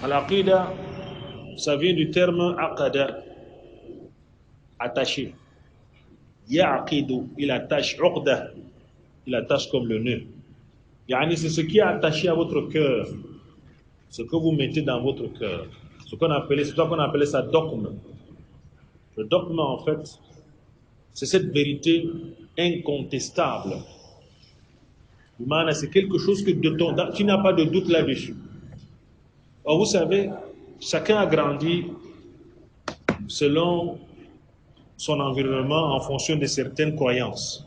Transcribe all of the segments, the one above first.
Al-aqida, ça vient du terme aqada, attaché. Ya'aqidu, il attache, uqda, il attache comme le nœud. Yani, c'est ce qui est attaché à votre cœur, ce que vous mettez dans votre cœur. C'est ça qu'on appelait ça dogme. Le dogme, en fait, c'est cette vérité incontestable. C'est quelque chose que tu n'as pas de doute là-dessus. Or, vous savez, chacun a grandi selon son environnement en fonction de certaines croyances.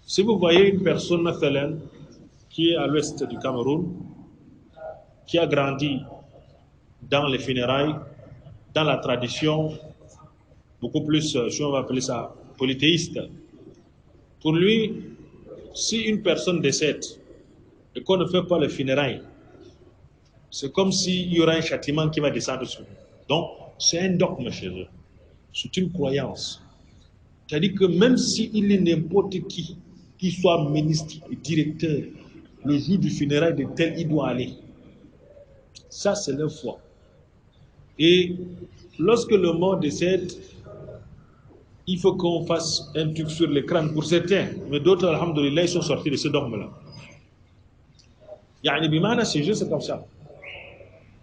Si vous voyez une personne, Nathalie, qui est à l'ouest du Cameroun, qui a grandi dans les funérailles, dans la tradition, beaucoup plus, si on va appeler ça, polythéiste, pour lui, si une personne décède et qu'on ne fait pas les funérailles, c'est comme s'il y aura un châtiment qui va descendre sur lui. Donc, c'est un dogme chez eux. C'est une croyance. C'est-à-dire que même s'il est n'importe qui soit ministre et directeur, le jour du funérail de tel, il doit aller. Ça, c'est leur foi. Et lorsque le mort décède, il faut qu'on fasse un truc sur le crâne pour certains, mais d'autres, alhamdoulilah, ils sont sortis de ce dogme-là. Yani, bimana, c'est juste comme ça.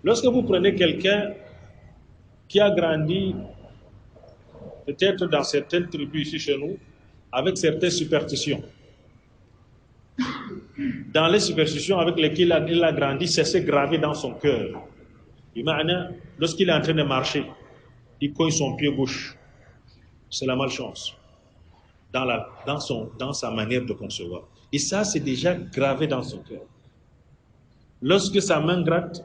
Lorsque vous prenez quelqu'un qui a grandi peut-être dans certaines tribus ici chez nous, avec certaines superstitions, dans les superstitions avec lesquelles il a grandi, c'est gravé dans son cœur. Lorsqu'il est en train de marcher, il cogne son pied gauche. C'est la malchance dans sa manière de concevoir. Et ça, c'est déjà gravé dans son cœur. Lorsque sa main gratte,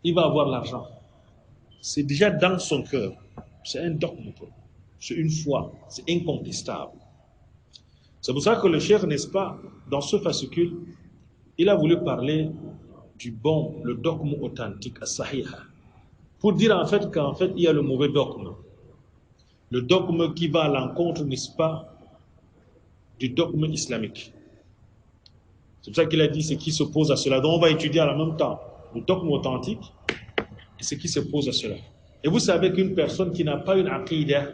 il va avoir l'argent. C'est déjà dans son cœur. C'est un dogme. C'est une foi. C'est incontestable. C'est pour ça que le cheikh, n'est-ce pas, dans ce fascicule, il a voulu parler du bon, le dogme authentique, as-sahiha, pour dire en fait qu'en fait, il y a le mauvais dogme. Le dogme qui va à l'encontre, n'est-ce pas, du dogme islamique. C'est pour ça qu'il a dit ce qui s'oppose à cela. Donc on va étudier en même temps le dogme authentique et ce qui s'oppose à cela. Et vous savez qu'une personne qui n'a pas une aqidah,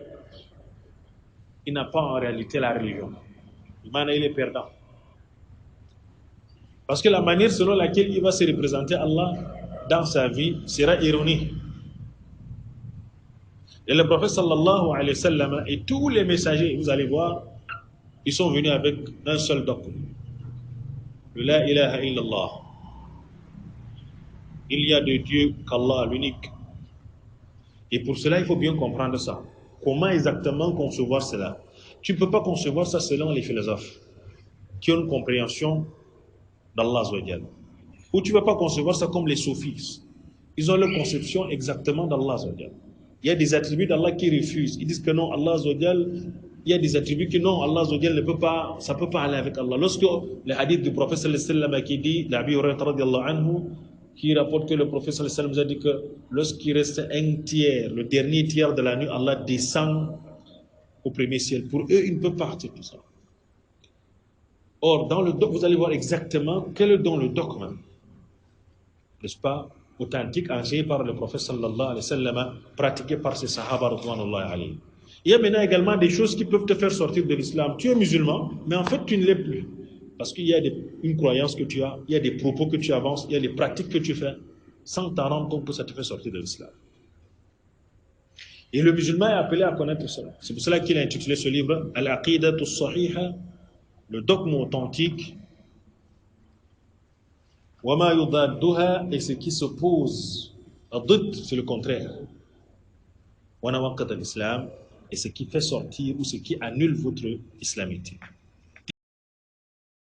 il n'a pas en réalité la religion. Il est perdant. Parce que la manière selon laquelle il va se représenter Allah dans sa vie sera erronée. Et le prophète sallallahu alayhi wa sallam et tous les messagers, vous allez voir, ils sont venus avec un seul dogme. Le la ilaha illallah. Il y a de Dieu qu'Allah, l'unique. Et pour cela, il faut bien comprendre ça. Comment exactement concevoir cela? Tu ne peux pas concevoir ça selon les philosophes qui ont une compréhension d'Allah. Ou tu ne peux pas concevoir ça comme les soufis. Ils ont leur conception exactement d'Allah. Il y a des attributs d'Allah qui refusent. Ils disent que non, Allah, il y a des attributs que non, Allah ne peut pas, ça ne peut pas aller avec Allah. Lorsque le hadith du prophète sallallahu alayhi wa sallam qui dit, l'Abi Hurayrata radiyallahu anhu, qui rapporte que le prophète sallallahu alayhi wa sallam a dit que lorsqu'il reste un tiers, le dernier tiers de la nuit, Allah descend au premier ciel. Pour eux, il ne peut pas partir tout ça. Or, dans le dogme, vous allez voir exactement quel est dans le dogme, n'est-ce pas, authentique, enseigné par le prophète sallallahu alayhi wa sallam, pratiqué par ses sahaba radhwanullahi alayhi. Il y a maintenant également des choses qui peuvent te faire sortir de l'islam. Tu es musulman, mais en fait, tu ne l'es plus. Parce qu'il y a une croyance que tu as, il y a des propos que tu avances, il y a des pratiques que tu fais, sans t'en rendre compte que ça te fait sortir de l'islam. Et le musulman est appelé à connaître cela. C'est pour cela qu'il a intitulé ce livre Al-Aqidatu as-Sahiha, le dogme authentique, Wama yudadduha, et ce qui s'oppose. Ad-Didd, c'est le contraire. Wa nawaqid al-Islam, et ce qui fait sortir ou ce qui annule votre islamité.